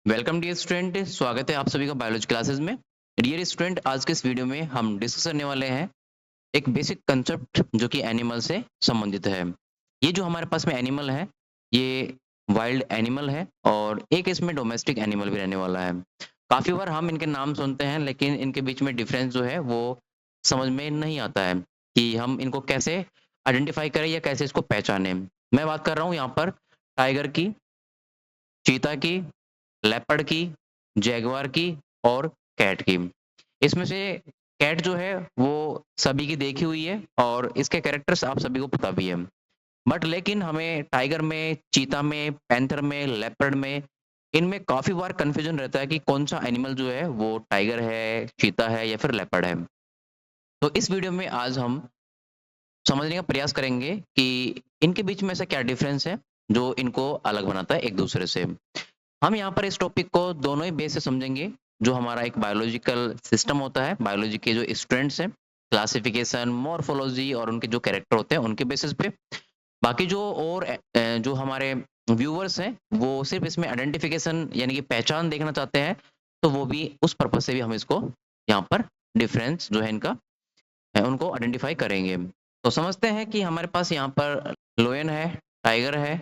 Welcome dear student, स्वागत है आप सभी का बायोलॉजी क्लासेस में। डियर स्टूडेंट, आज के इस वीडियो में हम डिस्कस करने वाले हैं एक बेसिक कंसेप्ट जो कि एनिमल से संबंधित है। ये जो हमारे पास में एनिमल है, ये वाइल्ड एनिमल है और एक इसमें डोमेस्टिक एनिमल भी रहने वाला है। काफ़ी बार हम इनके नाम सुनते हैं, लेकिन इनके बीच में डिफरेंस जो है वो समझ में नहीं आता है कि हम इनको कैसे आइडेंटिफाई करें या कैसे इसको पहचानें। मैं बात कर रहा हूँ यहाँ पर टाइगर की, चीता की, लेपर्ड की, जैगुआर की और कैट की। इसमें से कैट जो है वो सभी की देखी हुई है और इसके कैरेक्टर्स आप सभी को पता भी है। बट लेकिन हमें टाइगर में, चीता में, पैंथर में, लेपर्ड में, इनमें काफ़ी बार कन्फ्यूजन रहता है कि कौन-सा एनिमल जो है वो टाइगर है, चीता है या फिर लेपर्ड है। तो इस वीडियो में आज हम समझने का प्रयास करेंगे कि इनके बीच में ऐसा क्या डिफरेंस है जो इनको अलग बनाता है एक दूसरे से। हम यहाँ पर इस टॉपिक को दोनों ही बेस से समझेंगे। जो हमारा एक बायोलॉजिकल सिस्टम होता है, बायोलॉजी के जो स्टूडेंट्स हैं, क्लासिफिकेशन, मॉर्फोलॉजी और उनके जो कैरेक्टर होते हैं, उनके बेसिस पे। बाकी जो और जो हमारे व्यूअर्स हैं, वो सिर्फ इसमें आइडेंटिफिकेशन यानी कि पहचान देखना चाहते हैं, तो वो भी उस पर्पज़ से भी हम इसको यहाँ पर डिफरेंस जो है इनका उनको आइडेंटिफाई करेंगे। तो समझते हैं कि हमारे पास यहाँ पर लायन है, टाइगर है,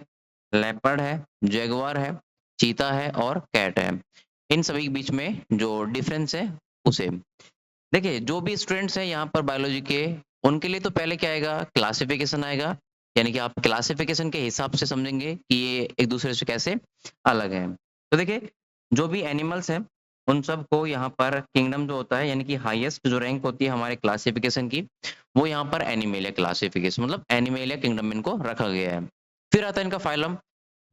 लेपर्ड है, जैगुआर है, चीता है और कैट है। इन सभी के बीच में जो डिफरेंस है उसे देखिए। जो भी स्टूडेंट्स हैं यहाँ पर बायोलॉजी के, उनके लिए तो पहले क्या आएगा, क्लासिफिकेशन आएगा। यानी कि आप क्लासिफिकेशन के हिसाब से समझेंगे कि ये एक दूसरे से कैसे अलग है। तो देखिए, जो भी एनिमल्स हैं, उन सबको यहाँ पर किंगडम जो होता है, यानी कि हाईएस्ट जो रैंक होती है हमारे क्लासिफिकेशन की, वो यहाँ पर एनिमेलिया क्लासिफिकेशन मतलब एनिमेलिया किंगडम में इनको रखा गया है। फिर आता है इनका फाइलम।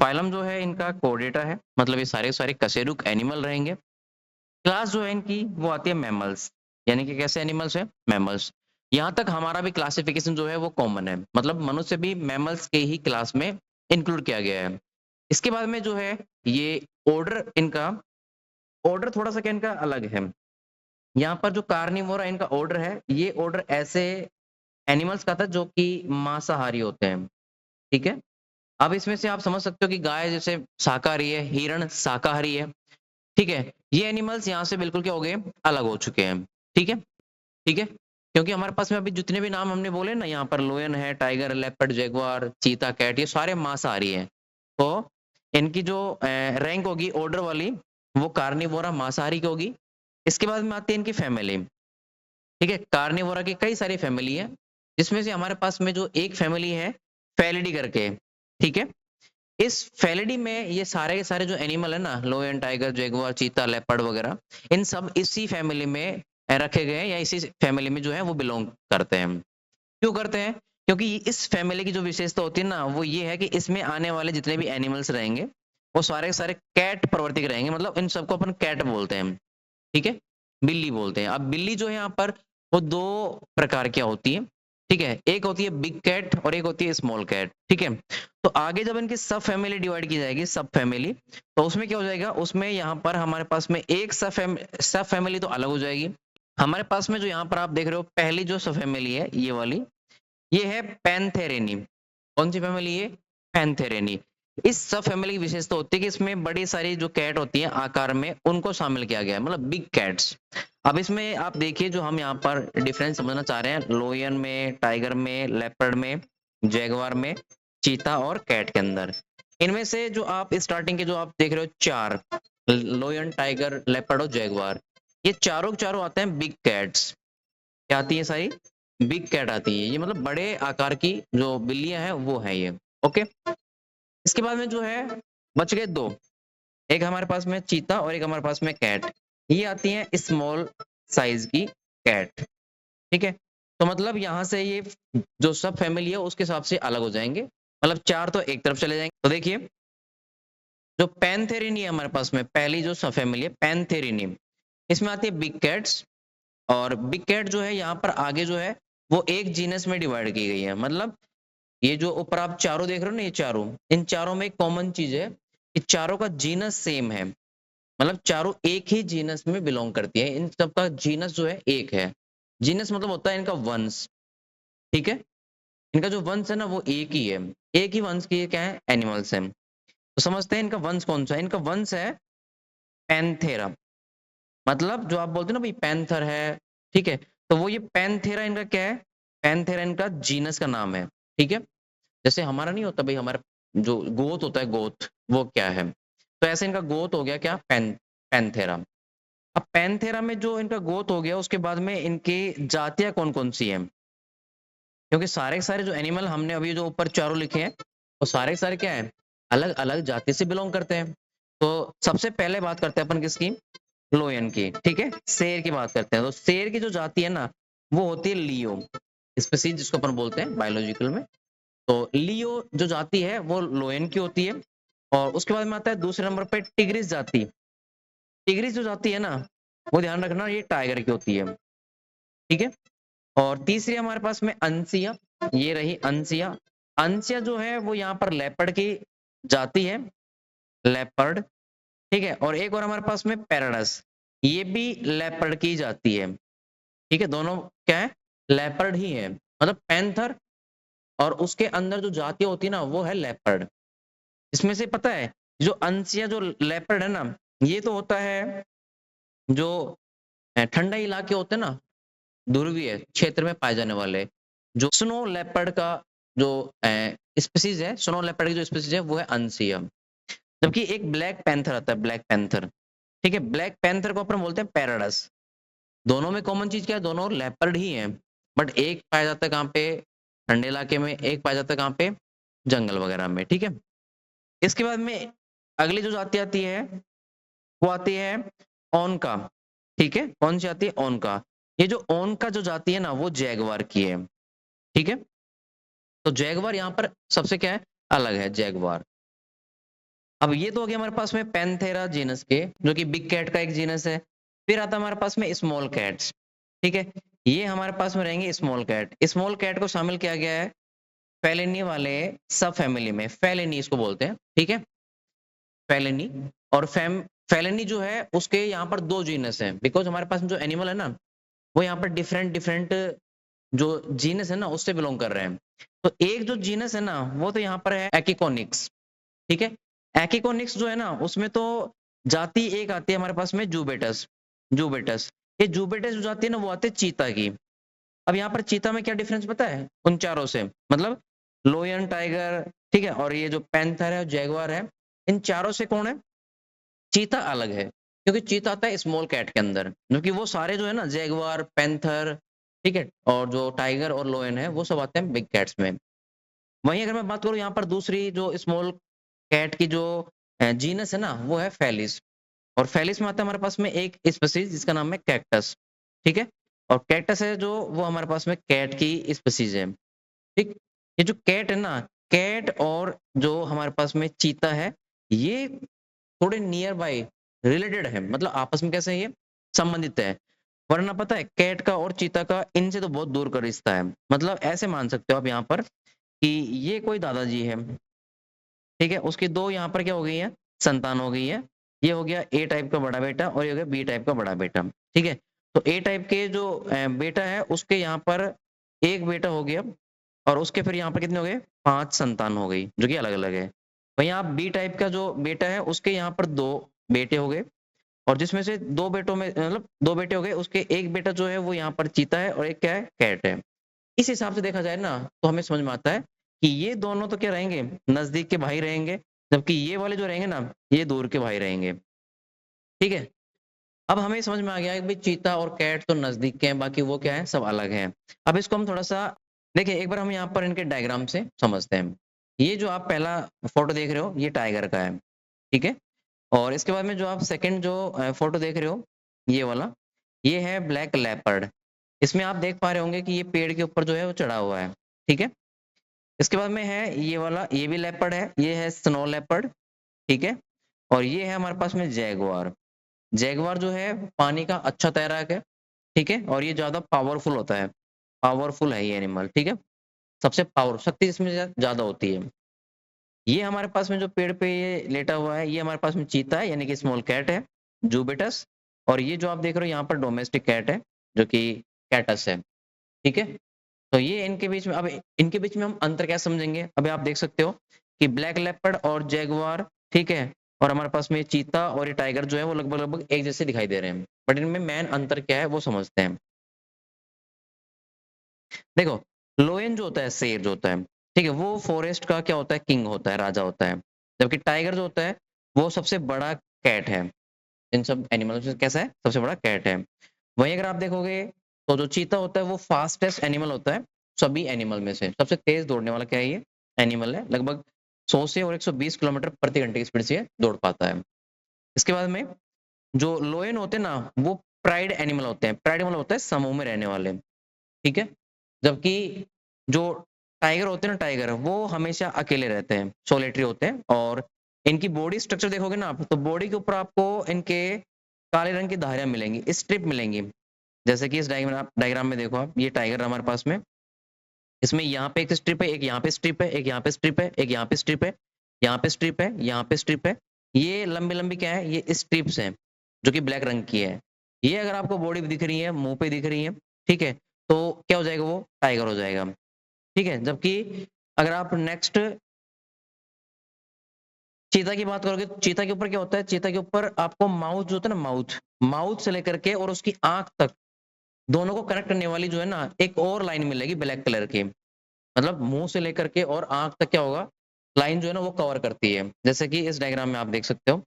फाइलम जो है इनका कोर्डेटा है, मतलब ये सारे के सारे कशेरुक एनिमल रहेंगे। क्लास जो है इनकी वो आती है मैमल्स, यानी कि कैसे एनिमल्स है, मैमल्स। यहाँ तक हमारा भी क्लासिफिकेशन जो है वो कॉमन है, मतलब मनुष्य भी मैमल्स के ही क्लास में इंक्लूड किया गया है। इसके बाद में जो है ये ऑर्डर इनका, ऑर्डर थोड़ा सा क्या इनका अलग है। यहाँ पर जो कार्निवोरा इनका ऑर्डर है, ये ऑर्डर ऐसे एनिमल्स का था जो कि मांसाहारी होते हैं, ठीक है। अब इसमें से आप समझ सकते हो कि गाय जैसे शाकाहारी है, हिरण शाकाहारी है, ठीक है। ये एनिमल्स यहाँ से बिल्कुल क्या हो गए, अलग हो चुके हैं, ठीक है, ठीक है। क्योंकि हमारे पास में अभी जितने भी नाम हमने बोले ना, यहाँ पर लोयन है, टाइगर, लेपर्ड, जैगुआर, चीता, कैट, ये सारे मांसाहारी हैं। तो इनकी जो रैंक होगी ऑर्डर वाली, वो कार्निवोरा मांसाहारी की होगी। इसके बाद में आती है इनकी फैमिली, ठीक है। कार्निवोरा की कई सारी फैमिली है, जिसमें से हमारे पास में जो एक फैमिली है फेलिडी करके, ठीक है। इस फैलिडी में ये सारे के सारे जो एनिमल है ना, लोयन, टाइगर, जैगुआर, चीता, लेपर्ड वगैरह, इन सब इसी फैमिली में रखे गए हैं या इसी फैमिली में जो है वो बिलोंग करते हैं। क्यों करते हैं? क्योंकि इस फैमिली की जो विशेषता होती है ना, वो ये है कि इसमें आने वाले जितने भी एनिमल्स रहेंगे, वो सारे के सारे कैट प्रवृत्ति के रहेंगे, मतलब इन सबको अपन कैट बोलते हैं, ठीक है? बिल्ली बोलते हैं। अब बिल्ली जो है यहाँ पर, वो 2 प्रकार की होती है, ठीक है? एक होती है बिग कैट और एक होती है स्मॉल कैट, ठीक है? तो आगे जब इनकी सब फैमिली डिवाइड की जाएगी, सब फैमिली, तो उसमें क्या हो जाएगा, उसमें यहाँ पर हमारे पास में एक सब फैमिली तो अलग हो जाएगी। हमारे पास में जो यहाँ पर आप देख रहे हो, पहली जो सब फैमिली है, ये वाली, ये है पैंथेरेनी। कौन-सी फैमिली है? पैंथेरेनी। इस सब फैमिली की विशेषता होती है कि इसमें बड़ी सारी जो कैट होती हैं आकार में, उनको शामिल किया गया है, मतलब बिग कैट्स। अब इसमें आप देखिए, जो हम यहाँ पर डिफरेंस समझना चाह रहे हैं, लोयन में, टाइगर में, लेपर्ड में, जैगुआर में, चीता और कैट के अंदर। इनमें से जो आप स्टार्टिंग के जो आप देख रहे हो 4, लोयन, टाइगर, लेपर्ड और जैगुआर, ये चारों के चारों आते हैं बिग कैट्स। क्या आती है सारी? बिग कैट आती है। ये मतलब बड़े आकार की जो बिल्लियाँ हैं वो हैं ये, ओके। इसके बाद में जो है बच गए 2, एक हमारे पास में चीता और एक हमारे पास में कैट। ये आती हैं स्मॉल साइज़ की कैट, ठीक है? तो मतलब यहाँ से ये जो सब फैमिली है उसके हिसाब से अलग हो जाएँगे। मतलब 4 तो एक तरफ चले जाएँगे। तो देखिए, जो पैंथेरिनी है हमारे पास में, पहली जो सब फैमिली है पैंथेरिनी, इसमें आती है बिग कैट्स। और बिग कैट जो है यहाँ पर आगे जो है वो एक जीनस में डिवाइड की गई है। मतलब ये जो ऊपर आप चारों देख रहे हो ना, ये चारों, इन चारों में एक कॉमन चीज है कि चारों का जीनस सेम है। मतलब चारों एक ही जीनस में बिलोंग करती है, इन सब का जीनस जो है एक है। जीनस मतलब होता है इनका वंश, ठीक है। इनका जो वंश है ना वो एक ही है, एक ही वंश की क्या है, एनिमल्स हैं। तो समझते हैं इनका वंश कौन सा है। इनका वंश है पैंथेरा, मतलब जो आप बोलते हो ना भाई पैंथर है, ठीक है? तो वो ये पैंथेरा इनका क्या है? पैंथेरा इनका जीनस का नाम है, ठीक है? जैसे हमारा नहीं होता भाई, हमारा जो गोत होता है गोत, वो क्या है? तो ऐसे इनका गोत हो गया क्या? पैंथेरा। अब पैंथेरा में जो इनका गोत हो गया, उसके बाद में इनकी जातियाँ कौन-कौन सी हैं? क्योंकि सारे के सारे जो एनिमल हमने अभी जो ऊपर चारों लिखे हैं, वो सारे के सारे क्या हैं? अलग-अलग जाति से बिलॉन्ग करते हैं। तो सबसे पहले बात करते हैं अपन किसकी? लोयन की, ठीक है? शेर की बात करते हैं। तो शेर की जो जाति है ना, वो होती है लियो, स्पीशीज जिसको अपन बोलते हैं बायोलॉजिकल में। तो लियो जो जाति है वो लोयन की होती है। और उसके बाद में आता है दूसरे नंबर पे टिग्रिस जाति। टिग्रिस जो जाति है ना, वो ध्यान रखना ये टाइगर की होती है, ठीक है? और तीसरी हमारे पास में अंसिया, ये रही अंसिया। अंसिया जो है वो यहाँ पर लेपर्ड की जाति है, लेपर्ड, ठीक है? और एक और हमारे पास में पैराडस, ये भी लेपर्ड की जाति है, ठीक है? दोनों क्या है? लेपर्ड ही है। मतलब पैंथर और उसके अंदर जो जातियाँ होती है ना, वो है लेपर्ड। इसमें से पता है, जो अंसिया जो लेपर्ड है ना, ये तो होता है जो ठंडा इलाके होते हैं ना, ध्रुवीय क्षेत्र में पाए जाने वाले। जो स्नो लेपर्ड का जो स्पीशीज है, स्नो लेपर्ड की जो स्पीशीज है वो है अंसिया। जबकि एक ब्लैक पैंथर आता है, ब्लैक पैंथर, ठीक है? ब्लैक पैंथर को अपन बोलते हैं पैराडस। दोनों में कॉमन चीज क्या है? दोनों लेपर्ड ही है, बट एक पाया जाता है कहाँ पे? ठंडे इलाके में, एक पाया जाता है कहाँ पे? जंगल वगैरह में, ठीक है? इसके बाद में अगली जो जाति आती है वो आती है ओनका, ठीक है? कौन सी आती है? ओनका। ये जो ओनका जो जाति है ना, वो जैगवार की है, ठीक है? तो जैगवार यहाँ पर सबसे क्या है? अलग है जैगवार। अब ये तो हो गया हमारे पास में पैंथेरा जीनस के, जो कि बिग कैट का एक जीनस है। फिर आता है हमारे पास में स्मॉल कैट्स, ठीक है? ये हमारे पास में रहेंगे स्मॉल कैट। स्मॉल कैट को शामिल किया गया है फेलिनी वाले सब फैमिली में, फेलिनी इसको बोलते हैं, ठीक है? फेलिनी। और फेलिनी जो है उसके यहाँ पर दो जीनस हैं, बिकॉज हमारे पास में जो एनिमल है ना, वो यहाँ पर डिफरेंट डिफरेंट जो जीनस है ना उससे बिलोंग कर रहे हैं। तो एक जो जीनस है ना, वो तो यहाँ पर है एकिकोनिक्स, ठीक है? एकिकोनिक्स जो है ना, उसमें तो जाति एक आती है हमारे पास में जूबेटस, जूबेटस। ये जूबेटस जो जाती है ना, वो आती है चीता की। अब यहाँ पर चीता में क्या डिफरेंस पता है उन चारों से? मतलब लोयन, टाइगर, ठीक है, और ये जो पैंथर है, जैगवार है, इन चारों से कौन है? चीता अलग है, क्योंकि चीता आता है स्मॉल कैट के अंदर, क्योंकि वो सारे जो है ना, जैगवार, पैंथर, ठीक है, और जो टाइगर और लोयन है, वो सब आते हैं बिग कैट्स में। वहीं अगर मैं बात करूँ यहाँ पर दूसरी जो स्मॉल कैट की जो जीनस है ना, वो है फेलिस। और फेलिस में आता है हमारे पास में एक स्पीशीज जिसका नाम है कैक्टस, ठीक है? और कैक्टस है जो, वो हमारे पास में कैट की स्पीशीज है, ठीक? ये जो कैट है ना, कैट और जो हमारे पास में चीता है, ये थोड़े नियर बाय रिलेटेड है, मतलब आपस में कैसे ये संबंधित है। वरना पता है कैट का और चीता का इनसे तो बहुत दूर का रिश्ता है। मतलब ऐसे मान सकते हो आप यहाँ पर कि ये कोई दादाजी है, ठीक है? उसकी दो यहाँ पर क्या हो गई है? संतान हो गई है। ये हो गया ए टाइप का बड़ा बेटा और ये हो गया बी टाइप का बड़ा बेटा, ठीक है? तो ए टाइप के जो बेटा है उसके यहाँ पर एक बेटा हो गया और उसके फिर यहाँ पर कितने हो गए? 5 संतान हो गई, जो कि अलग-अलग है। वहीं आप बी टाइप का जो बेटा है उसके यहाँ पर 2 बेटे हो गए और जिसमें से 2 बेटों में मतलब 2 बेटे हो गए, उसके एक बेटा जो है वो यहाँ पर चीता है और एक क्या है? कैट है। इस हिसाब से देखा जाए ना, तो हमें समझ में आता है कि ये दोनों तो क्या रहेंगे? नज़दीक के भाई रहेंगे, जबकि ये वाले जो रहेंगे ना, ये दूर के भाई रहेंगे, ठीक है? अब हमें समझ में आ गया है कि भाई चीता और कैट तो नज़दीक के हैं, बाकी वो क्या है? सब अलग हैं। अब इसको हम थोड़ा-सा देखिए, एक बार हम यहाँ पर इनके डायग्राम से समझते हैं। ये जो आप पहला फ़ोटो देख रहे हो, ये टाइगर का है, ठीक है? और इसके बाद में जो आप सेकंड जो फ़ोटो देख रहे हो, ये वाला, ये है ब्लैक लेपर्ड। इसमें आप देख पा रहे होंगे कि ये पेड़ के ऊपर जो है वो चढ़ा हुआ है, ठीक है? इसके बाद में है ये वाला, ये भी लेपर्ड है, ये है स्नो लेपर्ड, ठीक है? और ये है हमारे पास में जैगुआर। जैगुआर जो है पानी का अच्छा तैराक है, ठीक है? और ये ज़्यादा पावरफुल होता है, पावरफुल है ये एनिमल, ठीक है? सबसे पावर शक्ति इसमें ज़्यादा होती है। ये हमारे पास में जो पेड़ पे ये लेटा हुआ है, ये हमारे पास में चीता है, यानी कि स्मॉल कैट है, ज़ूबिटस। और ये जो आप देख रहे हो यहाँ पर डोमेस्टिक कैट है, जो कि कैटस है, ठीक है? तो ये इनके बीच में, अब इनके बीच में हम अंतर क्या समझेंगे? अभी आप देख सकते हो कि ब्लैक लेपर्ड और जैगुआर, ठीक है? और हमारे पास में चीता और ये टाइगर जो है वो लगभग-लगभग एक जैसे दिखाई दे रहे हैं। बट इनमें मेन अंतर क्या है वो समझते हैं। देखो, लोयन जो होता है, शेर जो होता है, ठीक है? वो फॉरेस्ट का क्या होता है, किंग होता है, राजा होता है। जबकि टाइगर जो होता है, वो सबसे बड़ा कैट है। इन सब एनिमल्स में कैसा है? सबसे बड़ा कैट है। वहीं अगर आप देखोगे, तो जो चीता होता है, वो फास्टेस्ट एनिमल होता है, सभी एनिमल में से। सबसे तेज़ दौड़ने वाला क्या है ये? एनिमल है। लगभग 100 से और 120 किलोमीटर प्रति घंटे की स्पीड से ये दौड़ पाता है। इसके बाद में जो लोयन होते हैं ना, वो प्राइड एनिमल होते हैं। प्राइड एनिमल होता है समूह में रहने वाले, ठीक है? जबकि जो टाइगर होते हैं ना टाइगर, वो हमेशा अकेले रहते हैं, सोलिटरी होते हैं और इनकी बॉडी स्ट्रक्चर देखोगे ना आप, तो बॉडी के ऊपर आपको इनके काले रंग की धारियाँ मिलेंगी, स्ट्रिप मिलेंगी। जैसे कि इस डायग्राम में देखो आप, ये टाइगर हमारे पास में, इसमें यहाँ पे एक स्ट्रिप है, एक यहाँ पे स्ट्रिप है, एक यहाँ पे स्ट्रिप है, एक यहाँ पे स्ट्रिप है, यहाँ पे स्ट्रिप है, यहाँ पे स्ट्रिप है। ये लंबी-लंबी क्या है? ये स्ट्रिप्स हैं, जो कि ब्लैक रंग की है। ये अगर आपको बॉडी पे दिख रही है, मुँह पे दिख रही है, ठीक है? तो क्या हो जाएगा वो? टाइगर हो जाएगा, ठीक है? जबकि अगर आप नेक्स्ट चीता की बात करोगे, तो चीता के ऊपर क्या होता है? चीता के ऊपर आपको माउथ जो होता है ना माउथ, माउथ से लेकर के और उसकी आँख तक, दोनों को कनेक्ट करने वाली जो है ना, एक और लाइन मिलेगी ब्लैक कलर की। मतलब मुँह से लेकर के और आँख तक क्या होगा, लाइन जो है ना वो कवर करती है। जैसे कि इस डायग्राम में आप देख सकते हो।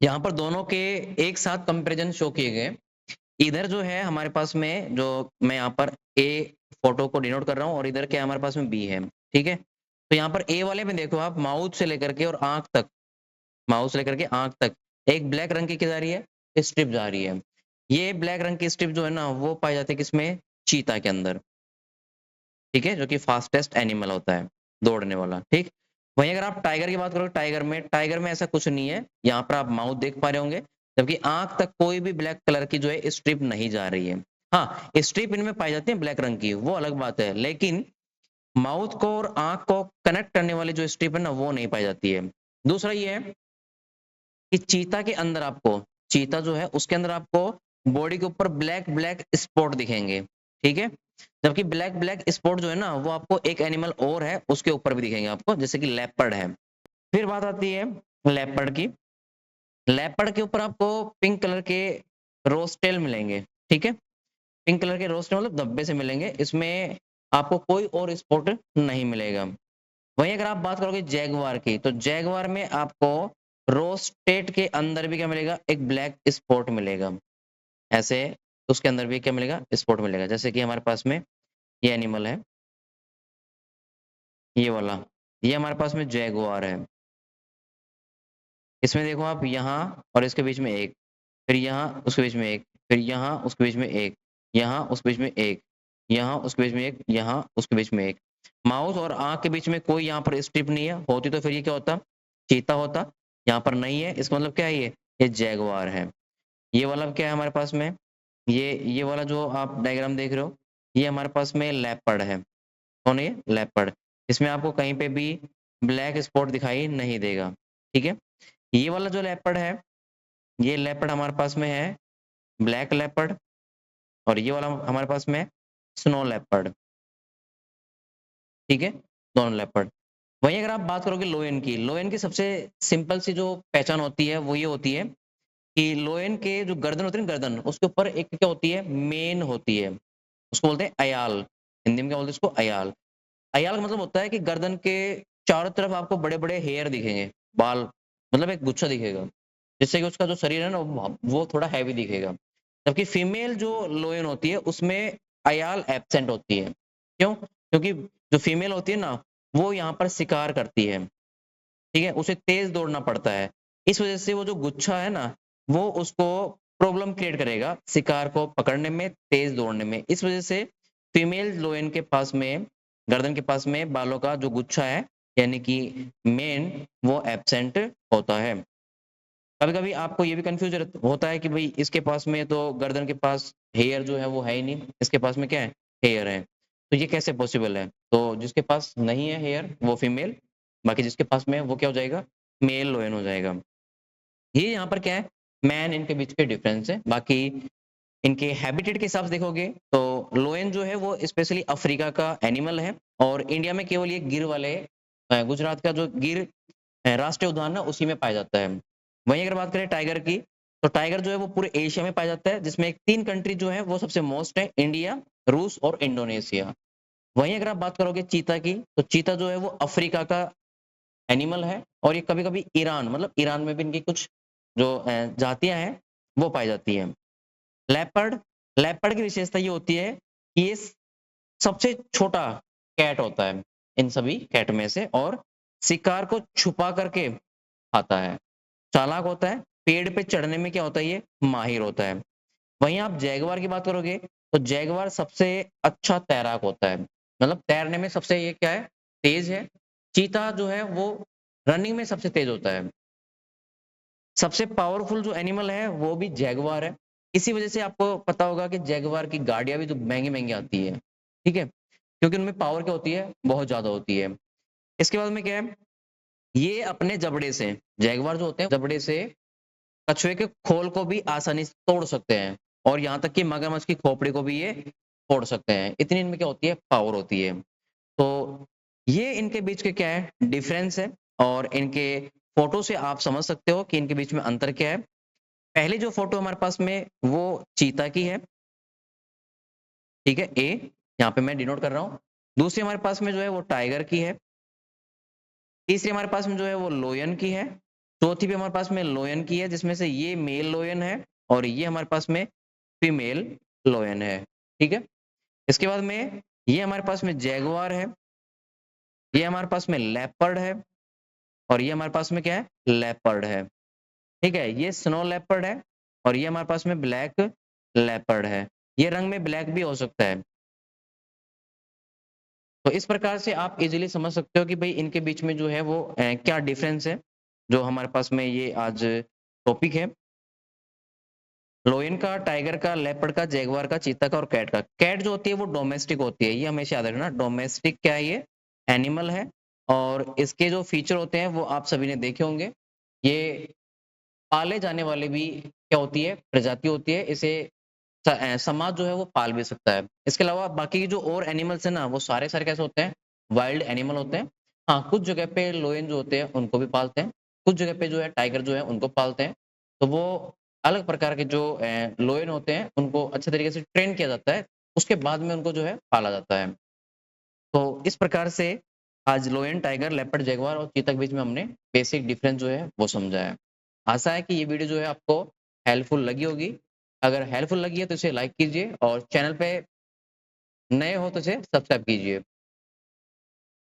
यहाँ पर दोनों के एक साथ कंपैरिज़न शो किए गए हैं। इधर जो है हमारे पास में जो मैं यहाँ पर ए फ़ोटो को डिनोट कर रहा हूँ और इधर क्या है हमारे पास में बी है, ठीक है? तो यहाँ पर ए वाले में देखो आप माउथ से लेकर के और आँख तक, माउथ से लेकर के आँख तक एक ब्लैक रंग की क्या जा रही है? स्ट्रिप जा रही है। ये ब्लैक रंग की स्ट्रिप जो है ना वो पाई जाती है किसमें? चीता के अंदर। ठीक है? जो कि फास्टेस्ट एनिमल होता है, दौड़ने वाला, ठीक? वहीं अगर आप टाइगर की बात करोगे टाइगर में ऐसा कुछ नहीं है। यहाँ पर आप माउथ देख पा रहे होंगे, जबकि आँख तक कोई भी ब्लैक कलर की जो है स्ट्रिप नहीं जा रही है। हाँ, स्ट्रिप इनमें पाई जाती है ब्लैक रंग की, वो अलग बात है, लेकिन माउथ को और आँख को कनेक्ट करने वाली जो स्ट्रिप है ना, वो नहीं पाई जाती है। दूसरा ये है कि चीता जो है उसके अंदर आपको बॉडी के ऊपर ब्लैक ब्लैक स्पॉट दिखेंगे, ठीक है? जबकि ब्लैक ब्लैक स्पॉट जो है ना वो आपको एक एनिमल और है उसके ऊपर भी दिखेंगे आपको, जैसे कि लेपर्ड है। फिर बात आती है लेपर्ड की। लेपर्ड के ऊपर आपको पिंक कलर के रोस्टेल मिलेंगे, ठीक है? पिंक कलर के रोस्टेल मतलब धब्बे से मिलेंगे, इसमें आपको कोई और स्पॉट नहीं मिलेगा। वहीं अगर आप बात करोगे जैगुआर की, तो जैगुआर में आपको रोस्टेट के अंदर भी क्या मिलेगा? एक ब्लैक स्पॉट मिलेगा। ऐसे उसके अंदर भी क्या मिलेगा? स्पॉट मिलेगा। जैसे कि हमारे पास में ये एनिमल है, ये वाला, ये हमारे पास में जैगुआर है। इसमें देखो आप यहाँ और इसके बीच में 1, फिर यहाँ उसके बीच में 1, फिर यहाँ उसके बीच में 1, यहाँ उसके बीच में 1, यहाँ उसके बीच में 1, यहाँ उसके बीच में 1। माउस और आँख के बीच में कोई यहाँ पर स्ट्रिप नहीं है, होती तो फिर ये क्या होता? चीता होता, यहाँ पर नहीं है, इसका मतलब क्या है ये? ये जैगुआर है। ये वाला क्या है हमारे पास में? ये वाला जो आप डायग्राम देख रहे हो, ये हमारे पास में लेपर्ड है। कौन है ये? लेपर्ड। इसमें आपको कहीं पे भी ब्लैक स्पॉट दिखाई नहीं देगा, ठीक है? ये वाला जो लेपर्ड है, ये लेपर्ड हमारे पास में है ब्लैक लेपर्ड और ये वाला हमारे पास में है स्नो लेपर्ड, ठीक है? दोनों लेपर्ड। वहीं अगर आप बात करोगे लोयन की सबसे सिंपल सी जो पहचान होती है, वो ये होती है कि लोयन के जो गर्दन होती है ना गर्दन, उसके ऊपर एक क्या होती है? मेन होती है। उसको बोलते हैं अयाल। हिंदी में क्या बोलते हैं इसको? अयाल। अयाल का मतलब होता है कि गर्दन के चारों तरफ आपको बड़े-बड़े हेयर दिखेंगे, बाल, मतलब एक गुच्छा दिखेगा, जिससे कि उसका जो शरीर है ना वो थोड़ा हैवी दिखेगा। जबकि फीमेल जो लोयन होती है उसमें अयाल एब्सेंट होती है। क्यों? क्योंकि जो फीमेल होती है ना, वो यहाँ पर शिकार करती है, ठीक है? उसे तेज़ दौड़ना पड़ता है। इस वज़ह से वो जो गुच्छा है ना, वो उसको प्रॉब्लम क्रिएट करेगा शिकार को पकड़ने में, तेज़ दौड़ने में। इस वज़ह से फीमेल लोयन के पास में, गर्दन के पास में बालों का जो गुच्छा है, यानी कि मेन, वो एब्सेंट होता है। कभी-कभी आपको ये भी कन्फ्यूज़ होता है कि भई इसके पास में तो गर्दन के पास हेयर जो है वो है ही नहीं, इसके पास में क्या है? हेयर है। तो ये कैसे पॉसिबल है? तो जिसके पास नहीं है हेयर वो फीमेल, बाकी जिसके पास में है वो क्या हो जाएगा? मेल लोयन हो जाएगा। ये यहाँ पर क्या है? मैन इनके बीच के डिफरेंस है। बाकी इनके हैबिटेट के हिसाब से देखोगे तो लोयन जो है वो स्पेशली अफ्रीका का एनिमल है और इंडिया में केवल ये गिर वाले गुजरात का जो गिर राष्ट्रीय उद्यान है उसी में पाया जाता है। वहीं अगर बात करें टाइगर की, तो टाइगर जो है वो पूरे एशिया में पाया जाता है, जिसमें 3 कंट्री जो है वो सबसे मोस्ट है, इंडिया, रूस और इंडोनेशिया। वहीं अगर आप बात करोगे चीता की, तो चीता जो है वो अफ्रीका का एनिमल है और ये कभी-कभी ईरान मतलब ईरान में भी इनकी कुछ जो जातियाँ हैं, वो पाई जाती हैं। लेपर्ड लेपर्ड की विशेषता ये होती है कि ये सबसे छोटा कैट होता है इन सभी कैट में से और शिकार को छुपा करके खाता है। चालाक होता है, पेड़ पे चढ़ने में क्या होता है ये माहिर होता है। वहीं आप जैगुआर की बात करोगे, तो जैगुआर सबसे अच्छा तैराक होता है। मतलब तैरने में सबसे ये क्या है, तेज़ है। चीता जो है वो रनिंग में सबसे तेज़ होता है। सबसे पावरफुल जो एनिमल है वो भी जैगुआर है। इसी वज़ह से आपको पता होगा कि जैगुआर की गाड़ियाँ भी तो महँगी-महँगी आती है। ठीक है? क्योंकि उनमें पावर क्या होती है, बहुत ज़्यादा होती है। इसके बाद में क्या है, ये अपने जबड़े से जैगुआर जो होते हैं जबड़े से कछुए के खोल को भी आसानी से तोड़ सकते हैं और यहाँ तक कि मगरमच्छ की खोपड़ी को भी ये तोड़ सकते हैं। इतनी इनमें क्या होती है, पावर होती है। तो ये इनके बीच के क्या है, डिफरेंस है और इनके फ़ोटो से आप समझ सकते हो कि इनके बीच में अंतर क्या है। पहली जो फ़ोटो हमारे पास में वो चीता की है, ठीक है? ए, यहाँ पे मैं डिनोट कर रहा हूँ। दूसरी हमारे पास में जो है वो टाइगर की है। तीसरी हमारे पास में जो है वो लोयन की है। चौथी भी हमारे पास में लोयन की है जिसमें से ये मेल लोयन है और ये हमारे पास में फीमेल लोयन है। ठीक है? इसके बाद में ये हमारे पास में जैगुआर है, ये हमारे पास में लेपर्ड है और ये हमारे पास में क्या है? लेपर्ड है। ठीक है? ये स्नो लेपर्ड है और ये हमारे पास में ब्लैक लेपर्ड है। ये रंग में ब्लैक भी हो सकता है। तो इस प्रकार से आप इज़िली समझ सकते हो कि भई इनके बीच में जो है वो क्या डिफ़रेंस है, जो हमारे पास में ये आज टॉपिक है। लोयन का, टाइगर का, लेपर्ड का, जैगुआर का, चीता का और कैट का। कैट जो होती है वो डोमेस्टिक होती है, ये हमेशा याद रखना। डोमेस्टिक क्या है ये? एनिमल है और इसके जो फीचर होते हैं वो आप सभी ने देखे होंगे। ये पाले जाने वाले भी क्या होती है? प्रजाति होती है। इसे समाज जो है वो पाल भी सकता है। इसके अलावा बाकी के जो और एनिमल्स हैं ना, वो सारे-सारे कैसे होते हैं? वाइल्ड एनिमल होते हैं। हाँ, कुछ जगह पे लोयन जो होते हैं उनको भी पालते हैं। कुछ जगह पे जो है टाइगर जो है उनको पालते हैं। तो वो अलग प्रकार के जो लोयन होते हैं उनको अच्छे तरीके से ट्रेन किया जाता है। उसके बाद में उनको जो है पाला जाता है। तो इस प्रकार से आज लोयन, टाइगर, लेपर्ड, जैगुआर और चीता के बीच में हमने बेसिक डिफरेंस जो है वो समझा है। आशा है कि ये वीडियो जो है आपको हेल्पफुल लगी होगी। अगर हेल्पफुल लगी है तो इसे लाइक कीजिए और चैनल पे नए हो तो इसे सब्सक्राइब कीजिए।